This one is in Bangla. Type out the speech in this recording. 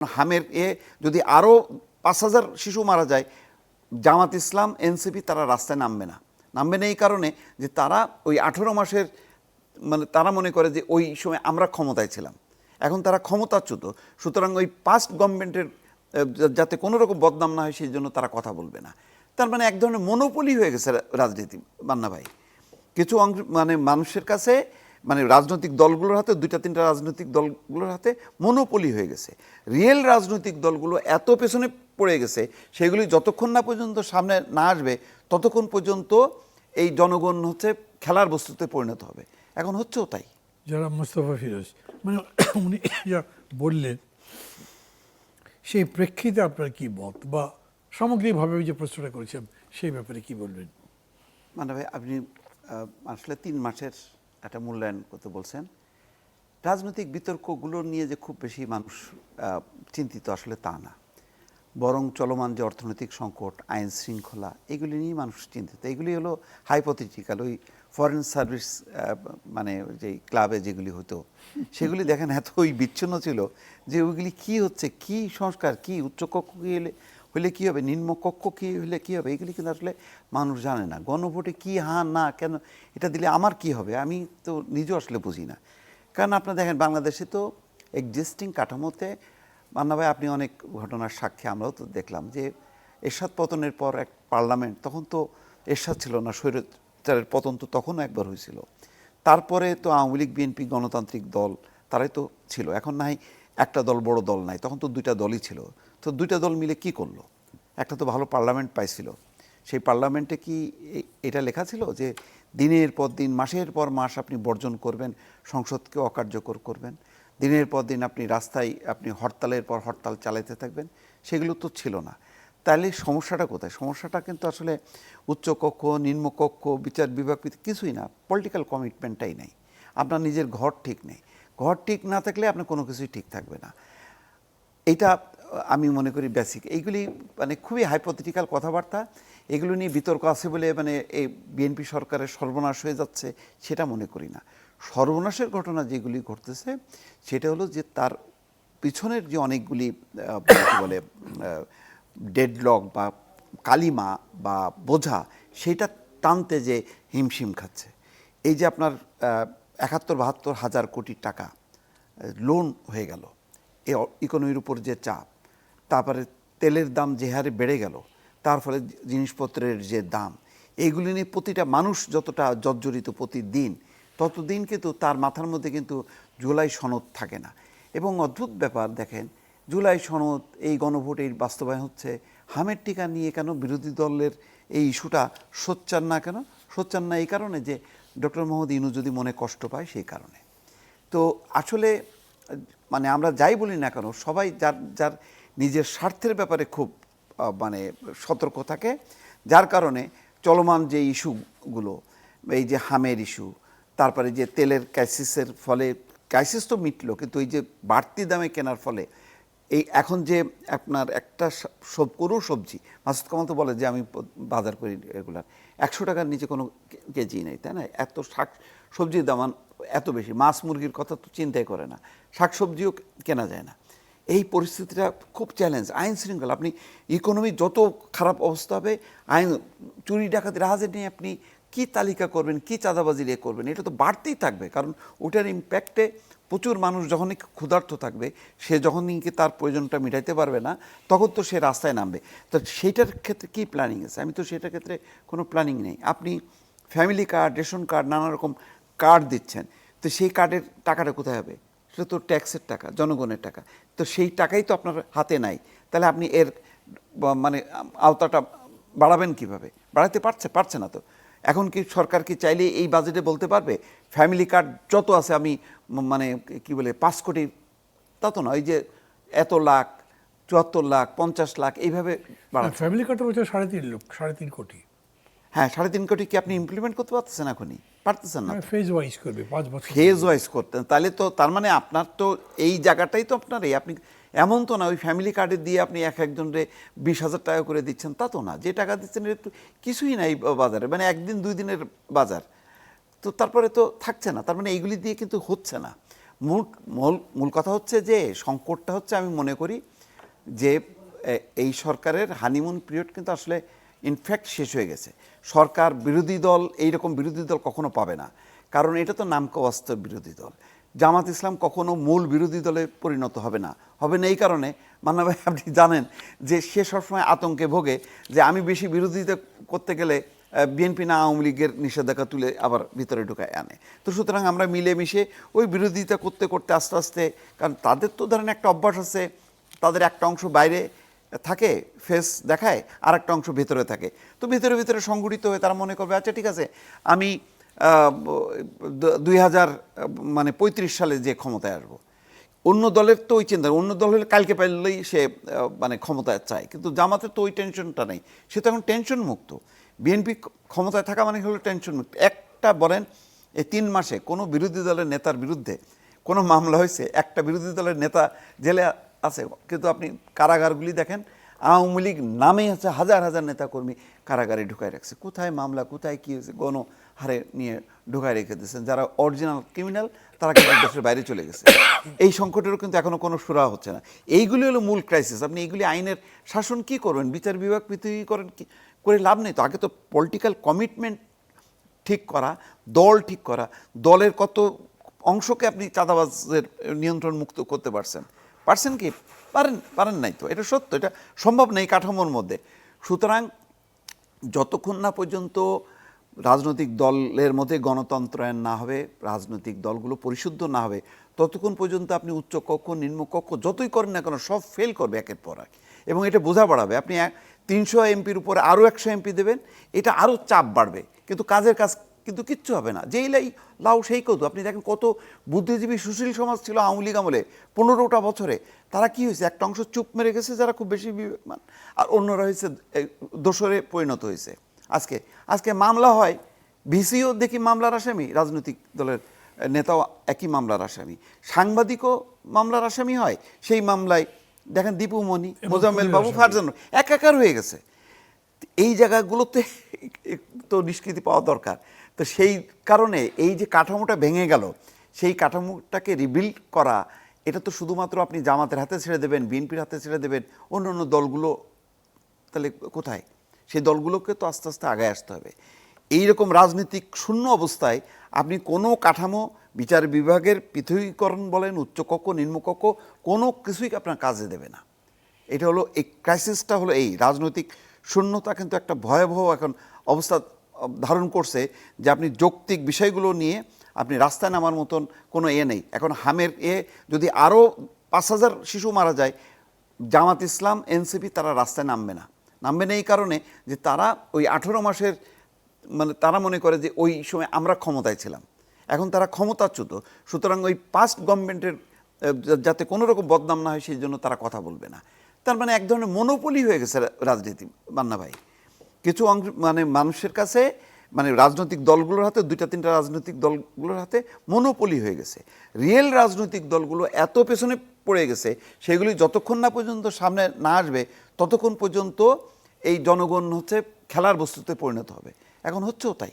হামের যদি আরও 5,000 শিশু মারা যায়, জামাত ইসলাম, এনসিপি তারা রাস্তায় নামবে না। নামবে না এই কারণে যে তারা ওই 18 মাসের মানে তারা মনে করে যে ওই সময় আমরা ক্ষমতায় ছিলাম, এখন তারা ক্ষমতাচ্যুত, সুতরাং ওই পাস্ট গভর্নমেন্টের যাতে কোনো রকম বদনাম না হয় সেই জন্য তারা কথা বলবে না। তার মানে এক ধরনের মনোপলি হয়ে গেছে রাজনীতি মান্না ভাই। কিছু অংশ মানে মানুষের কাছে মানে রাজনৈতিক দলগুলোর হাতে, 2-3টা রাজনৈতিক দলগুলোর হাতে মনোপলি হয়ে গেছে। রিয়েল রাজনৈতিক দলগুলো এত পেছনে পড়ে গেছে, সেগুলি যতক্ষণ না পর্যন্ত সামনে না আসবে ততক্ষণ পর্যন্ত এই জনগণ হচ্ছে খেলার বস্তুতে পরিণত হবে। এখন হচ্ছেও তাই। যারা মোস্তফা ফিরোজ মানে উনি যা বললেন সেই প্রেক্ষিতে আপনার কি মত, বা সামগ্রিকভাবে যে প্রশ্নটা করেছেন সেই ব্যাপারে কি বলবেন? মানে ভাই আপনি আসলে 3 মাসের একটা মূল্যায়ন করতে বলছেন। রাজনৈতিক বিতর্কগুলো নিয়ে যে খুব বেশি মানুষ চিন্তিত আসলে তা না, বরং চলমান যে অর্থনৈতিক সংকট, আইন শৃঙ্খলা, এগুলি নিয়ে মানুষ চিন্তিত। এগুলি হলো হাইপোথেটিক্যাল। ওই ফরেন সার্ভিস মানে যে ক্লাবে যেগুলি হতো সেগুলি দেখেন এতই বিচ্ছিন্ন ছিল যে ওইগুলি কী হচ্ছে, কী সংস্কার, কী উচ্চকক্ষ কী হলে কী হবে, নিম্নকক্ষ কী হলে কী হবে, এগুলি কিন্তু আসলে মানুষ জানে না। গণভোটে কী হ্যাঁ না কেন এটা দিলে আমার কি হবে আমি তো নিজেও আসলে বুঝি না। কারণ আপনারা দেখেন বাংলাদেশে তো এক্সিস্টিং কাঠামোতে মান্না ভাই আপনি অনেক ঘটনার সাক্ষী, আমরাও তো দেখলাম যে এরশাদ পতনের পর এক পার্লামেন্ট, তখন তো এরশাদ ছিল না, স্বৈরাচারের পতন তো তখনও একবার হয়েছিল। তারপরে তো আওয়ামী লীগ, বিএনপি, গণতান্ত্রিক দল তারাই তো ছিল। এখন নাই একটা দল, বড় দল নাই, তখন তো 2টা দলই ছিল। তো 2টা দল মিলে কি করলো? একটা তো ভালো পার্লামেন্ট পাইছিল, সেই পার্লামেন্টে কি এটা লেখা ছিল যে দিনের পর দিন, মাসের পর মাস আপনি বর্জন করবেন, সংসদকে অকার্যকর করবেন, দিনের পর দিন আপনি রাস্তায় আপনি হরতালের পর হরতাল চালাতে থাকবেন? সেগুলো তো ছিল না। তাহলে সমস্যাটা কোথায়? সমস্যাটা কিন্তু আসলে উচ্চকক্ষ, নিম্নকক্ষ, বিচার বিভাগ কিছুই না, পলিটিক্যাল কমিটমেন্টটাই নেই। আপনার নিজের ঘর ঠিক নেই। ঘর ঠিক না থাকলে আপনার কোনো কিছুই ঠিক থাকবে না। এইটা আমি মনে করি বেসিক। এইগুলি মানে খুবই হাইপোথেটিক্যাল কথাবার্তা। এগুলো নিয়ে বিতর্ক আছে বলে মানে এই বিএনপি সরকারের সর্বনাশ হয়ে যাচ্ছে সেটা মনে করি না। সর্বনাশের ঘটনা যেগুলি ঘটতেছে সেটা হলো যে তার পিছনের যে অনেকগুলি কী বলে ডেডলক বা কালিমা বা বোঝা, সেটা টানতে যে হিমশিম খাচ্ছে। এই যে আপনার 71-72 হাজার কোটি টাকা লোন হয়ে গেল, এই ইকোনমির উপর যে চাপ, তারপরে তেলের দাম যে হারে বেড়ে গেল, তার ফলে জিনিসপত্রের যে দাম, এইগুলি নিয়ে প্রতিটা মানুষ যতটা জর্জরিত প্রতিদিন, ততদিন কিন্তু তার মাথার মধ্যে কিন্তু জুলাই সনদ থাকে না। এবং অদ্ভুত ব্যাপার দেখেন, জুলাই সনদ, এই গণভোটের বাস্তবায়ন হচ্ছে, হামের টিকা নিয়ে কেন বিরোধী দলের এই ইস্যুটা সোচ্চার না? কেন সোচ্চার না? এই কারণে যে ডক্টর মোহাম্মদ ইউনূস যদি মনে কষ্ট পায় সেই কারণে। তো আসলে মানে আমরা যাই বলি না কেন, সবাই যার যার নিজের স্বার্থের ব্যাপারে খুব মানে সতর্ক থাকে, যার কারণে চলমান যে ইস্যুগুলো, এই যে হামের ইস্যু, তারপরে যে তেলের ক্রাইসিসের ফলে, ক্রাইসিস তো মিটলো, কিন্তু এই যে বাড়তি দামে কেনার ফলে এই এখন যে আপনার একটা কোনো সবজি, মাসুদ কামাল তো বলে যে আমি বাজার করি রেগুলার, 100 টাকার নিচে কোনো কেজি নেই, তাই না? এত শাক সবজির দাম এত বেশি, মাছ মুরগির কথা তো চিন্তাই করে না, শাকসবজিও কেনা যায় না। এই পরিস্থিতিটা খুব চ্যালেঞ্জ। আইন শৃঙ্খলা, আপনি ইকোনমি যত খারাপ অবস্থা হবে, আইন চুরি ডাকাতি রাহাজে নিয়ে আপনি কি তালিকা করবেন, কি চাঁদাবাজি নিয়ে করবেন, এটা তো বাড়তেই থাকবে। কারণ ওটার ইম্প্যাক্টে প্রচুর মানুষ যখনই ক্ষুধার্ত থাকবে, সে যখনই কি তার প্রয়োজনটা মেটাইতে পারবে না, তখন তো সে রাস্তায় নামবে। তো সেইটার ক্ষেত্রে কী প্ল্যানিং আছে? আমি তো সেটার ক্ষেত্রে কোনো প্ল্যানিং নেই। আপনি ফ্যামিলি কার্ড, রেশন কার্ড, নানা রকম কার্ড দিচ্ছেন, তো সেই কার্ডের টাকাটা কোথায় হবে? সেটা তো ট্যাক্সের টাকা, জনগণের টাকা। তো সেই টাকাই তো আপনার হাতে নাই, তাহলে আপনি এর মানে আওতাটা বাড়াবেন কিভাবে? বাড়াতে পারছে না তো। এখন কি সরকার কি চাইলে এই বাজেটে বলতে পারবে ফ্যামিলি কার্ড যত আছে আমি মানে কি বলে 5 কোটি? তা তো না। ওই যে এত লাখ, 74 লাখ, 50 লাখ এইভাবে বাড়াচ্ছে। ফ্যামিলি কার্ডের বলছে 3.5 কোটি। হ্যাঁ, 3.5 কোটি কি আপনি ইমপ্লিমেন্ট করতে পারতেছেন? এখনই পারতেছেন না। ফেজ ওয়াইজ করবে, 5 বছর ফেজ ওয়াইজ করতেন, তাহলে তো তার মানে আপনার তো এই জায়গাটাই তো আপনার এই, আপনি এমন তো না ওই ফ্যামিলি কার্ডে দিয়ে আপনি একজনরে 20,000 টাকা করে দিচ্ছেন, তা তো না। যে টাকা দিচ্ছেন এটা তো কিছুই নাই বাজারে, মানে 1 দিন 2 দিনের বাজার, তো তারপরে তো থাকছে না। তার মানে এইগুলি দিয়ে কিন্তু হচ্ছে না। মূল মূল মূল কথা হচ্ছে যে সংকটটা হচ্ছে, আমি মনে করি যে এই সরকারের হানিমুন পিরিয়ড কিন্তু আসলে ইনফ্যাক্ট শেষ হয়ে গেছে। সরকার বিরোধী দল এইরকম বিরোধী দল কখনো পাবে না, কারণ এটা তো নামকে বাস্তব বিরোধী দল। জামাত ইসলাম কখনো মূল বিরোধী দলে পরিণত হবে না এই কারণে। মান্না ভাই, আপনি জানেন যে সে সবসময় আতঙ্কে ভোগে যে আমি বেশি বিরোধিতা করতে গেলে বিএনপি না আওয়ামী লীগের নিষেধাজ্ঞা তুলে আবার ভিতরে ঢুকায় আনে। তো সুতরাং আমরা মিলেমিশে ওই বিরোধিতা করতে করতে আস্তে আস্তে, কারণ তাদের তো ধরেন একটা অভ্যাস আছে, তাদের একটা অংশ বাইরে থাকে ফেস দেখায়, আর একটা অংশ ভেতরে থাকে। তো ভিতরে ভিতরে সংগঠিত হয়ে তারা মনে করবে আচ্ছা ঠিক আছে, আমি 2035 সালে যে ক্ষমতায় আসবো। অন্য দলের তো ওই চিন্তা, অন্য দল হলে কালকে পাইলেই সে মানে ক্ষমতায় চায়, কিন্তু জামাতের তো ওই টেনশনটা নেই, সে তো এখন টেনশন মুক্ত। বিএনপি ক্ষমতায় থাকা মানে হলো টেনশন মুক্ত। একটা বলেন এই 3 মাসে কোনো বিরোধী দলের নেতার বিরুদ্ধে কোনো মামলা হয়েছে? একটা বিরোধী দলের নেতা জেলে আছে, কিন্তু আপনি কারাগারগুলি দেখেন, আওয়ামী লীগ নামেই আছে হাজার হাজার নেতাকর্মী কারাগারে ঢুকায় রাখছে। কোথায় মামলা, কোথায় কী হয়েছে, গণহারে নিয়ে ঢুকায় রেখে দিয়েছেন। যারা অরিজিনাল ক্রিমিনাল তারা কিন্তু দেশের বাইরে চলে গেছে। এই সংকটেরও কিন্তু এখনও কোনো সুরাহা হচ্ছে না। এইগুলি হলো মূল ক্রাইসিস। আপনি এইগুলি আইনের শাসন কি করবেন, বিচার বিভাগ পৃথিবী করেন কি করে লাভ নেই তো। আগে তো পলিটিক্যাল কমিটমেন্ট ঠিক করা, দল ঠিক করা, দলের কত অংশকে আপনি চাঁদাবাজের নিয়ন্ত্রণ মুক্ত করতে পারছেন কি? পারেন নাই তো, এটা সত্য, এটা সম্ভব নেই কাঠামোর মধ্যে। সুতরাং যতক্ষণ না পর্যন্ত রাজনৈতিক দলের মধ্যে গণতন্ত্রায়ন না হবে, রাজনৈতিক দলগুলো পরিশুদ্ধ না হবে, ততক্ষণ পর্যন্ত আপনি উচ্চ কক্ষ নিম্ন কক্ষ যতই করেন না কেন সব ফেল করবে একের পর এক। এবং এটা বোঝা বাড়াবে। আপনি 300 এমপির উপরে আরও 100 এমপি দেবেন, এটা আরও চাপ বাড়বে, কিন্তু কাজের কাজ কিন্তু কিচ্ছু হবে না। যেই লাউ সেই কদু। আপনি দেখেন কত বুদ্ধিজীবী সুশীল সমাজ ছিল আওয়ামী লীগ আমলে 15টা বছরে, তারা কি হয়েছে? একটা অংশ চুপ মেরে গেছে যারা খুব বেশি বিবেকমান, আর অন্যরা হয়েছে দোসরে পরিণত হয়েছে। আজকে মামলা হয়, ভিসিও দেখি মামলার আসামি, রাজনৈতিক দলের নেতাও একই মামলার আসামি, সাংবাদিকও মামলার আসামি হয়। সেই মামলায় দেখেন দীপু মনি, মোজাম্মেল বাবু, ফারজান একাকার হয়ে গেছে। এই জায়গাগুলোতে তো নিষ্কৃতি পাওয়া দরকার। তো সেই কারণে এই যে কাঠামোটা ভেঙে গেল, সেই কাঠামোটাকে রিবিল্ড করা, এটা তো শুধুমাত্র আপনি জামাতের হাতে ছেড়ে দেবেন, বিএনপির হাতে ছেড়ে দেবেন, অন্য অন্য দলগুলো তাহলে কোথায়? সেই দলগুলোকে তো আস্তে আস্তে আগায় আসতে হবে। এইরকম রাজনীতিক শূন্য অবস্থায় আপনি কোনো কাঠামো, বিচার বিভাগের পৃথকীকরণ বলেন, উচ্চকক্ষ নিম্নকক্ষ, কোনো কিছুই আপনার কাজে দেবে না। এটা হলো এই ক্রাইসিসটা, হলো এই রাজনৈতিক শূন্যতা কিন্তু একটা ভয়াবহ এখন অবস্থা ধারণ করছে, যে আপনি যৌক্তিক বিষয়গুলো নিয়ে আপনি রাস্তায় নামার মতন কোনো নেই। এখন হামের যদি আরও 5,000 শিশু মারা যায়, জামাত ইসলাম, এনসিপি তারা রাস্তায় নামবে না এই কারণে যে তারা ওই 18 মাসের মানে তারা মনে করে যে ওই সময় আমরা ক্ষমতায় ছিলাম, এখন তারা ক্ষমতাচ্যুত। সুতরাং ওই পাস্ট গভর্নমেন্টের যাতে কোনো রকম বদনাম না হয় সেই জন্য তারা কথা বলবে না। তার মানে এক ধরনের মনোপলি হয়ে গেছে রাজনীতি, মান্না ভাই। কিছু অংশ মানে মানুষের কাছে, মানে রাজনৈতিক দলগুলোর হাতে, 2-3টা রাজনৈতিক দলগুলোর হাতে মনোপলি হয়ে গেছে। রিয়েল রাজনৈতিক দলগুলো এত পেছনে পড়ে গেছে, সেগুলি যতক্ষণ না পর্যন্ত সামনে না আসবে ততক্ষণ পর্যন্ত এই জনগণ হচ্ছে খেলার বস্তুতে পরিণত হবে। এখন হচ্ছেও তাই।